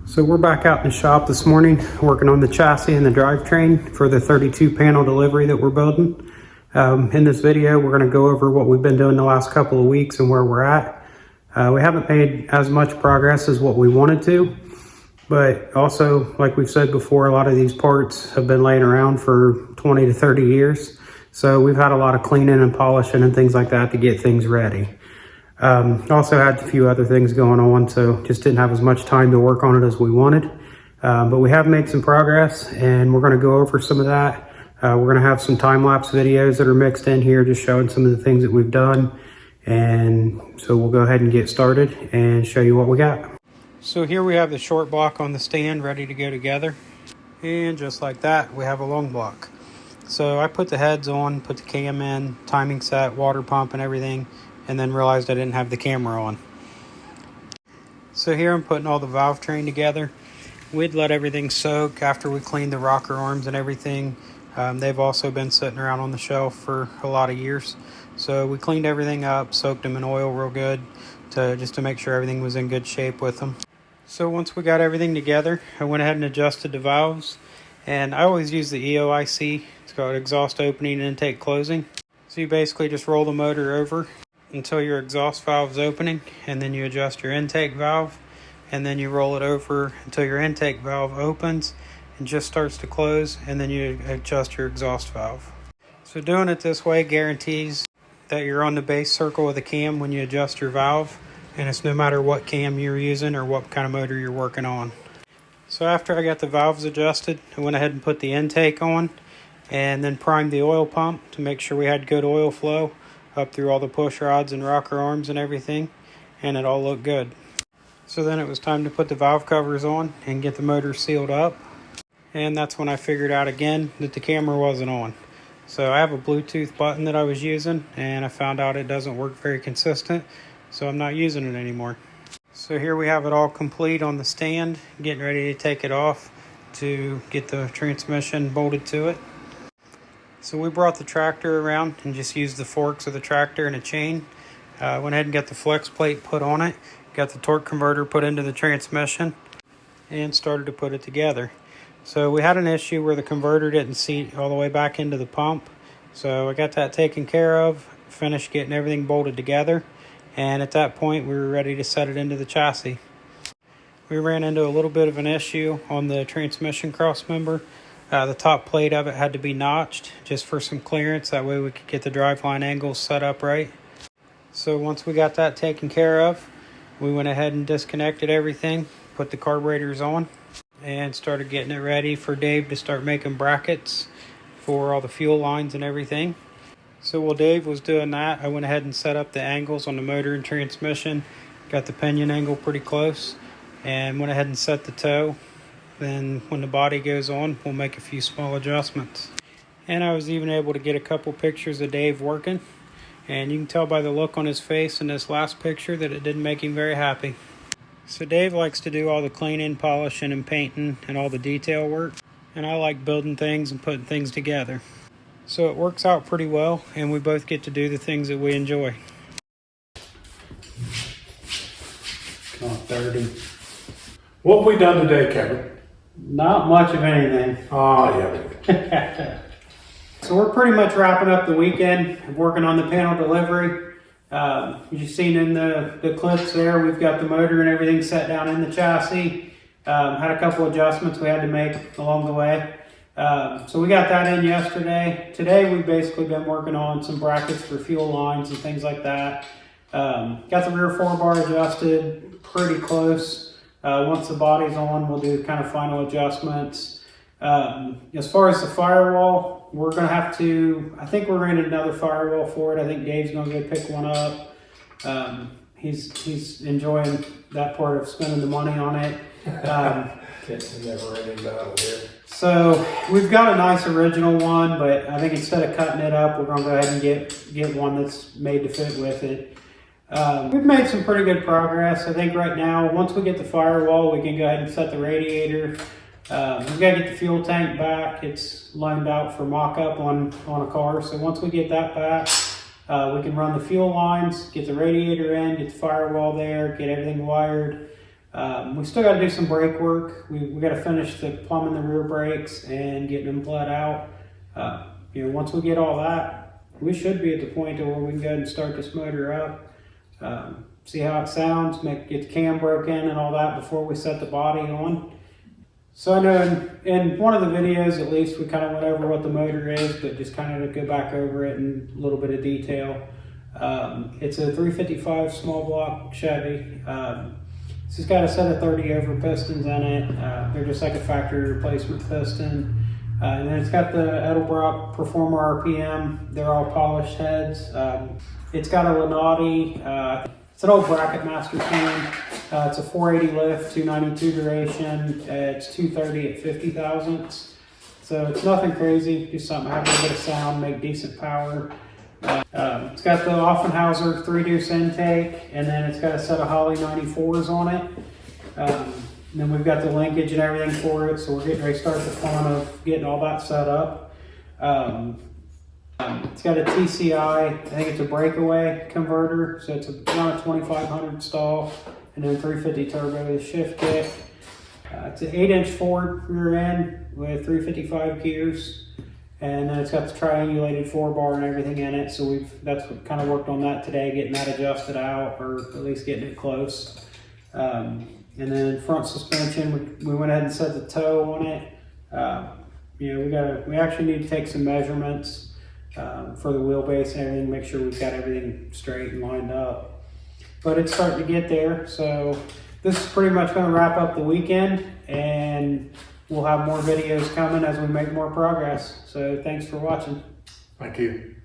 So we're back out in the shop this morning working on the chassis and the drivetrain for the 32 panel delivery that we're building. In this video we're going to go over what we've been doing the last couple of weeks and where we're at. We haven't made as much progress as what we wanted to, but also, like we've said before, a lot of these parts have been laying around for 20 to 30 years. So we've had a lot of cleaning and polishing and things like that to get things ready. Also had a few other things going on, so just didn't have as much time to work on it as we wanted. But we have made some progress, and we're going to go over some of that. We're going to have some time-lapse videos that are mixed in here, just showing some of the things that we've done. And so we'll go ahead and get started and show you what we got. So here we have the short block on the stand ready to go together. And just like that, we have a long block. So I put the heads on, put the cam in, timing set, water pump and everything, and then realized I didn't have the camera on. So here I'm putting all the valve train together. We'd let everything soak after we cleaned the rocker arms and everything. They've also been sitting around on the shelf for a lot of years. So we cleaned everything up, soaked them in oil real good just to make sure everything was in good shape with them. So once we got everything together, I went ahead and adjusted the valves. And I always use the EOIC. It's called exhaust opening and intake closing. So you basically just roll the motor over until your exhaust valve is opening, and then you adjust your intake valve, and then you roll it over until your intake valve opens and just starts to close, and then you adjust your exhaust valve. So doing it this way guarantees that you're on the base circle of the cam when you adjust your valve, and it's no matter what cam you're using or what kind of motor you're working on. So after I got the valves adjusted, I went ahead and put the intake on and then primed the oil pump to make sure we had good oil flow up through all the push rods and rocker arms and everything, and it all looked good. So then it was time to put the valve covers on and get the motor sealed up, and that's when I figured out again that the camera wasn't on. So I have a Bluetooth button that I was using, and I found out it doesn't work very consistent, so I'm not using it anymore. So here we have it all complete on the stand, getting ready to take it off to get the transmission bolted to it. So we brought the tractor around and just used the forks of the tractor and a chain. Went ahead and got the flex plate put on it, got the torque converter put into the transmission, and started to put it together. So we had an issue where the converter didn't seat all the way back into the pump. So I got that taken care of, finished getting everything bolted together, and at that point we were ready to set it into the chassis. We ran into a little bit of an issue on the transmission cross member. The top plate of it had to be notched just for some clearance. That way we could get the driveline angles set up right. So once we got that taken care of, we went ahead and disconnected everything, put the carburetors on, and started getting it ready for Dave to start making brackets for all the fuel lines and everything. So while Dave was doing that, I went ahead and set up the angles on the motor and transmission, got the pinion angle pretty close, and went ahead and set the toe. Then when the body goes on, we'll make a few small adjustments. And I was even able to get a couple pictures of Dave working. And you can tell by the look on his face in this last picture that it didn't make him very happy. So Dave likes to do all the cleaning, polishing, and painting, and all the detail work. And I like building things and putting things together. So it works out pretty well, and we both get to do the things that we enjoy. Come on, 30. What have we done today, Kevin? Not much of anything. Oh, yeah. So we're pretty much wrapping up the weekend, working on the panel delivery. You've seen in the clips there, we've got the motor and everything set down in the chassis. Had a couple adjustments we had to make along the way. So we got that in yesterday. Today we've basically been working on some brackets for fuel lines and things like that. Got the rear 4-bar adjusted pretty close. Once the body's on, we'll do kind of final adjustments. As far as the firewall, we're going to have to, I think we're going to need another firewall for it. I think Dave's going to go pick one up. He's enjoying that part of spending the money on it. So we've got a nice original one, but I think instead of cutting it up, we're going to go ahead and get one that's made to fit with it. We've made some pretty good progress. I think right now, once we get the firewall, we can go ahead and set the radiator. We've got to get the fuel tank back. It's loaned out for mock-up on a car. So once we get that back, we can run the fuel lines, get the radiator in, get the firewall there, get everything wired. We still got to do some brake work. We got to finish the plumbing the rear brakes and getting them bled out. Once we get all that, we should be at the point where we can go and start this motor up. See how it sounds, get the cam broken and all that before we set the body on. So I know in one of the videos, at least, we kind of went over what the motor is, but just kind of to go back over it in a little bit of detail. It's a 355 small block Chevy. It's just got a set of 30 over pistons in it. They're just like a factory replacement piston. And then it's got the Edelbrock Performer RPM. They're all polished heads. It's got a Lenati. It's an old Bracket Master can. It's a 480 lift, 292 duration. It's 230 at 50 thousandths. So it's nothing crazy, just something have a little bit of sound, make decent power. It's got the Offenhauser 3-deuce intake, and then it's got a set of Holley 94s on it. And then we've got the linkage and everything for it, so we're getting ready to start the fun of getting all that set up. It's got a TCI, I think it's a breakaway converter, so it's around a 2500 stall, and then 350 turbo with shift kick. It's an 8-inch Ford rear end with 355 gears, and then it's got the triangulated 4-bar and everything in it, so that's what kind of worked on that today, getting that adjusted out, or at least getting it close. And then front suspension, we went ahead and set the toe on it. We actually need to take some measurements for the wheelbase and everything, make sure we've got everything straight and lined up. But it's starting to get there, so this is pretty much going to wrap up the weekend, and we'll have more videos coming as we make more progress. So thanks for watching. Thank you.